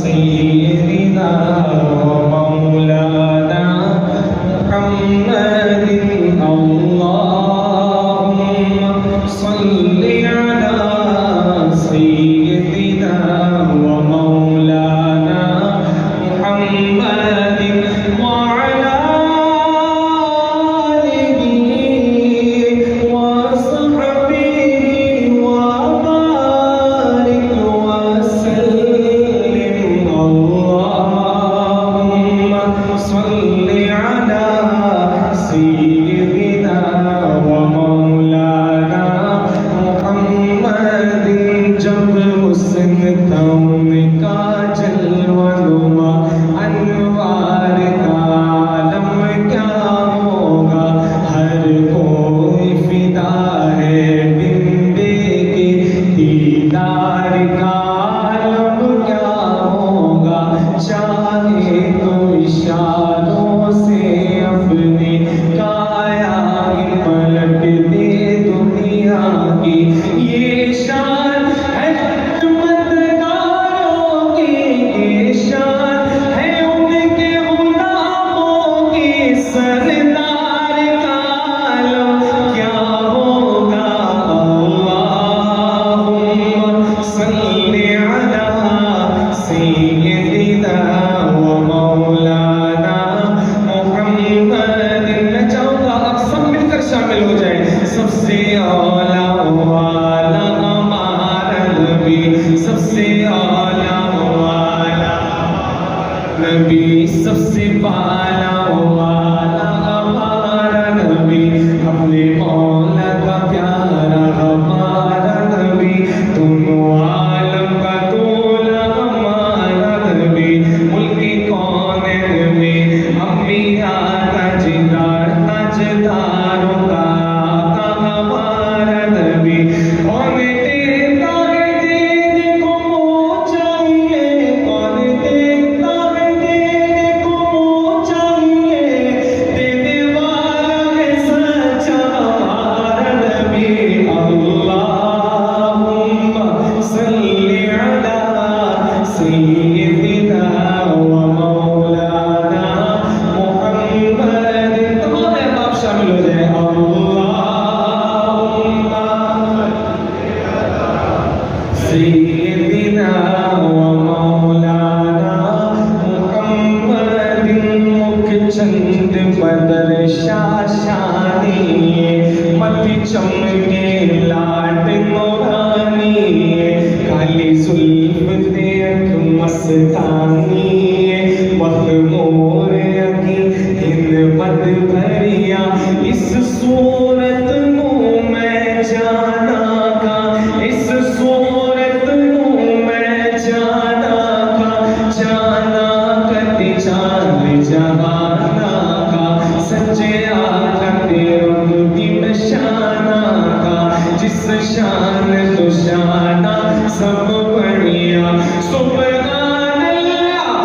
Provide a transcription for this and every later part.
सय्यिदिना व मौलाना मुहम्मदिन अल्लाहुम्मा सल्लि अला सय्यिदिना व मौलाना मुहम्मदिन व अला नबी सबसे पाला वाला हमारा नबी अपने मौला का प्यारा हमारा नबी दोनों आलम का तोला हमारा नबी मुल्की कौनैन में अंबिया ताजदारों का हमारा नबी कौन देता है देने को चाहिए कौन देता है देने को चाहिए देने वाला है सच्चा हमारा नबी अल्लाहुम्मा सल्ली अला सय्यिदिना व मौलाना मुहम्मद। तमाम अहबाब शामिल हो जाए अल्लाहुम्मा सय्यिदिना व मौलाना मुहम्मद। मुख चंद बदर शाशानी मति चमके लाट नूरानी काली जुल्फ देख मस्तानी मखमूर अकी हिम्मत भरिया इस सूरत मुँह मैं जाना का इस सूरत मुँह मैं जाना का जाना कति चांद जहाना का सच्चे आते रुख की निशाना का जिस शान तो शाना सब बढ़िया सुभान अल्लाह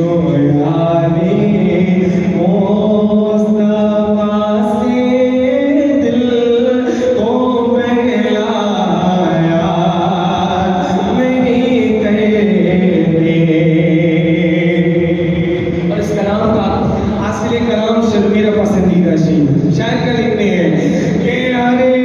जो यारी मुस्तफा से दिल को बहलाया नहीं कहते। और इस कलाम का असली कलाम शुरू मेरा पसंदीदा शेर शायर का लिखते हैं कि अरे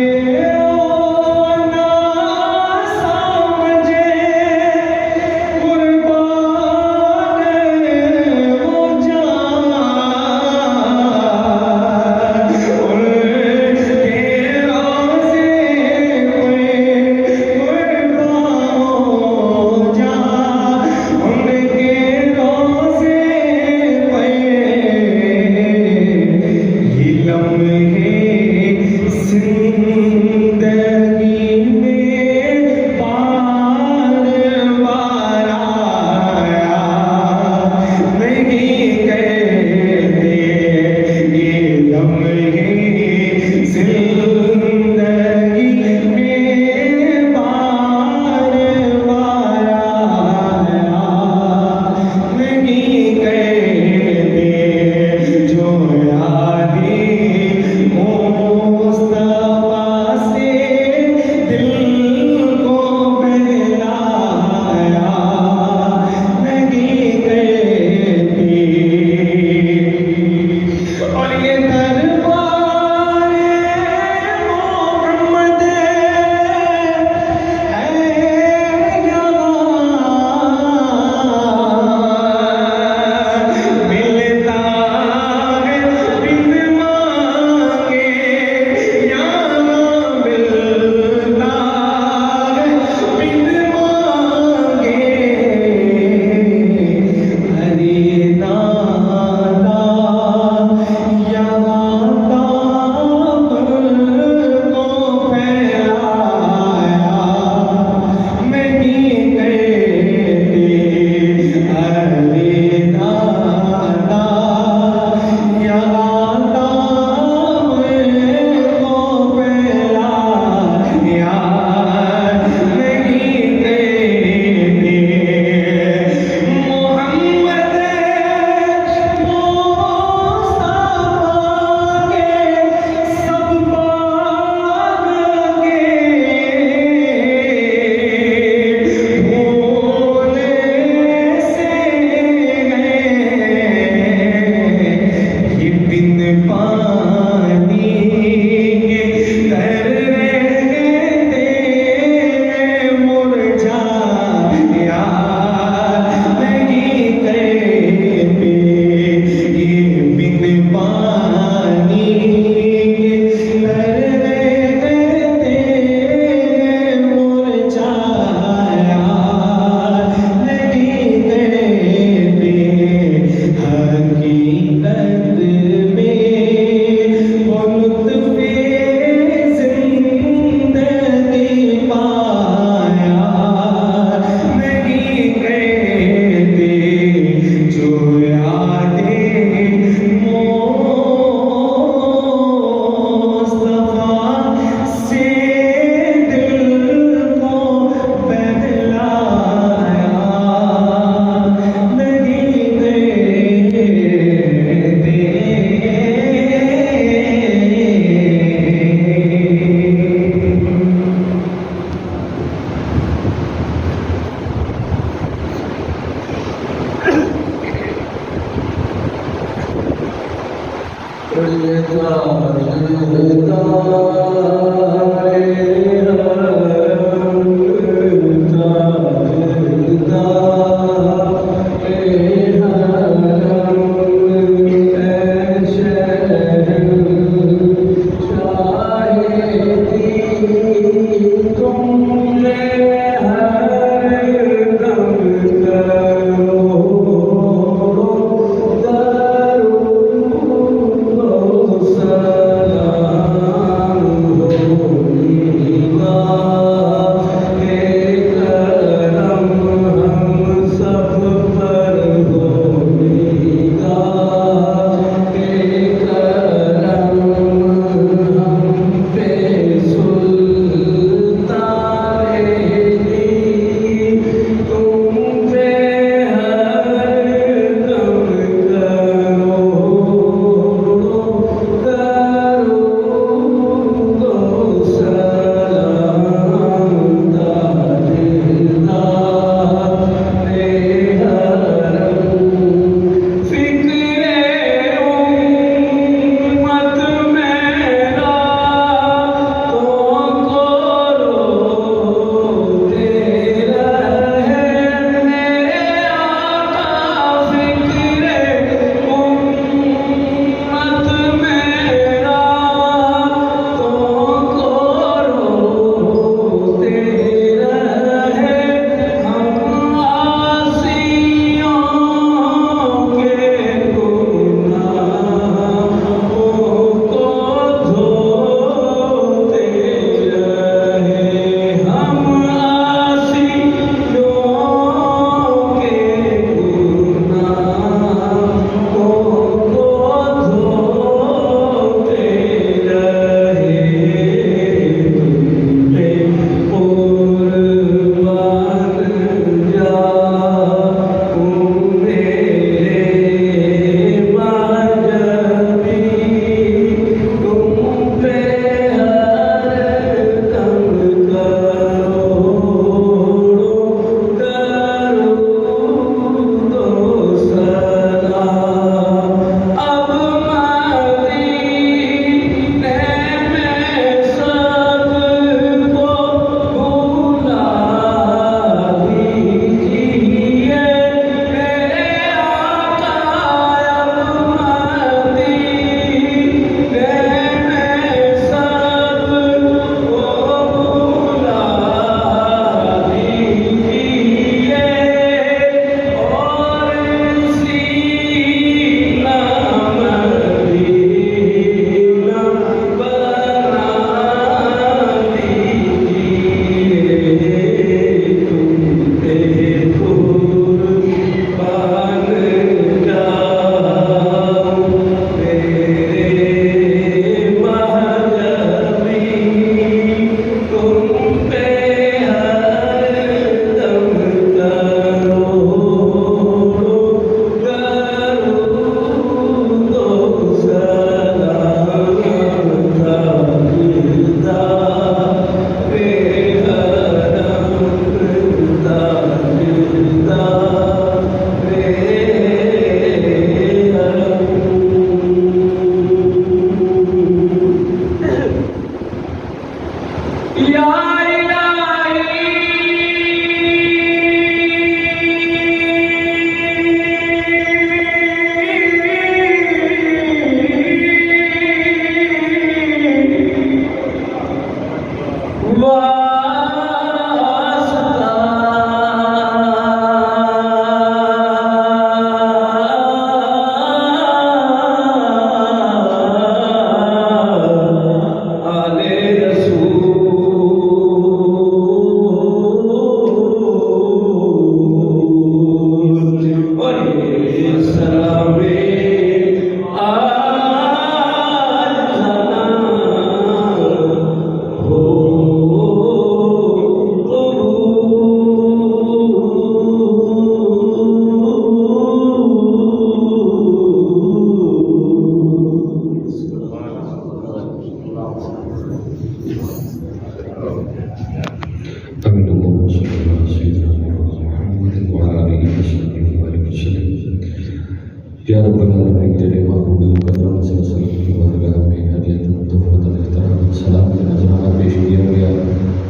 या रब्बल आलमीन तेरे महबूब करम से वसीले की बारगाह में हदियतन तोहफतन इहतराम सलाम का नजराना पेश किया गया।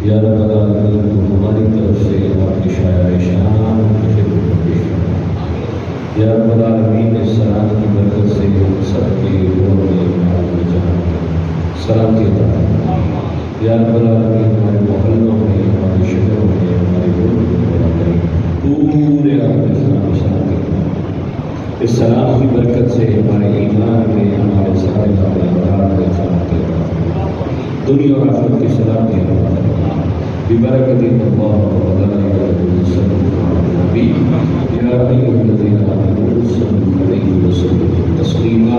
या रब्बल आलमीन तो हमारी तरफ से आपके शायर शान की खिदमत में पेश करना। या रब्बल आलमीन इस सलाम की बरकत से सबके घरों में जहां सलामती अता फरमा। या रब्बल आलमीन हमारे मोहल्लों में, हमारे शहरों में, हमारे मुल्क में, पूरे आपके सलामती इस सलाम की बरकत से हमारे ईमान में, हमारे सारे दुनिया और आखिरत की सलामती बिबरकत अल्लाह तस्लीमा